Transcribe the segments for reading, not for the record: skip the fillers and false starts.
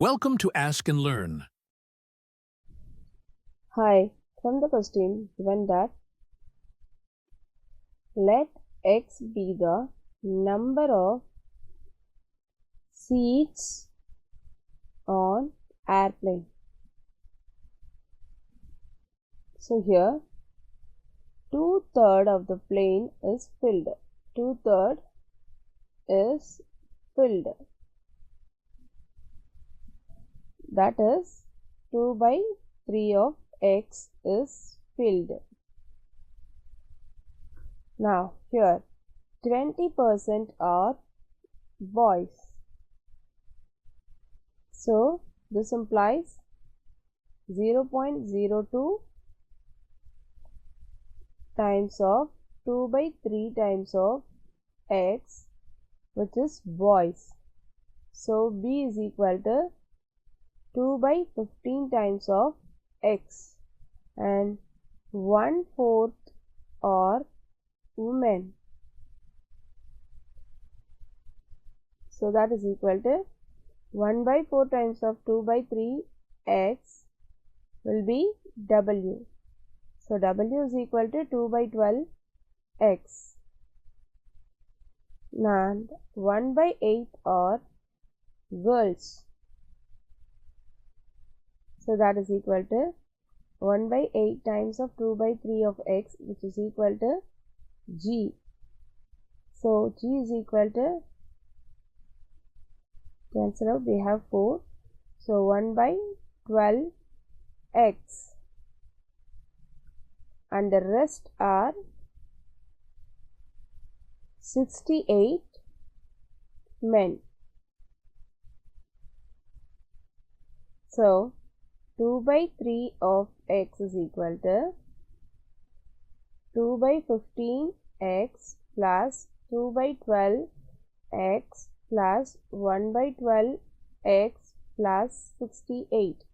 Welcome to Ask and Learn. Hi, from the question given that let x be the number of seats on airplane. So here 2/3 of the plane is filled. 2/3 is filled. That is 2/3 of x is filled. Now here 20% are boys. So this implies 0.02 times of 2/3 times of x, which is boys. So B is equal to 2/15 times of x, and 1/4 are women. So that is equal to 1/4 times of 2/3 x will be W. So W is equal to 2/12 x. And 1/8 are girls. So that is equal to 1/8 times of 2/3 of x, which is equal to G. So G is equal to, cancel out, we have 4. So 1/12 x. And the rest are 68 men. So 2/3 of x is equal to 2/15 x plus 2/12 x plus 1/12 x plus 68.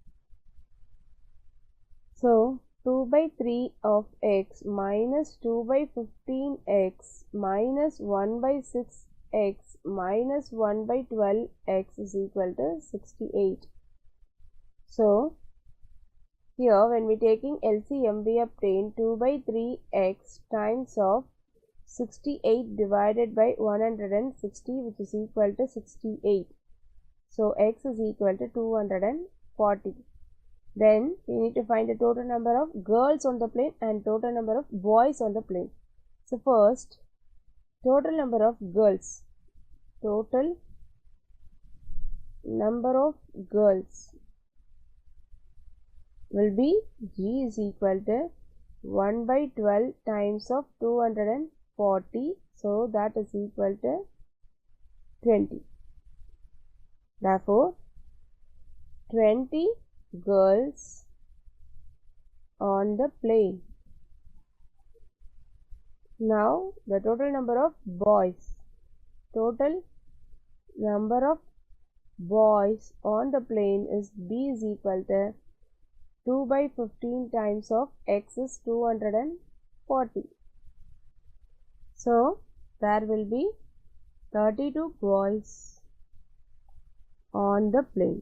So 2/3 of x minus 2/15 x minus 1/6 x minus 1/12 x is equal to 68. So here when we taking LCM, we obtain 2/3 x times of 68 divided by 160, which is equal to 68. So x is equal to 240. Then we need to find the total number of girls on the plane and total number of boys on the plane. So first, total number of girls. Total number of girls will be G is equal to 1/12 times of 240. So that is equal to 20. Therefore, 20 girls on the plane. Now the total number of boys. Total number of boys on the plane is B is equal to 2/15 times of x is 240. So there will be 32 boys on the plane.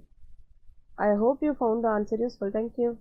I hope you found the answer useful. Thank you.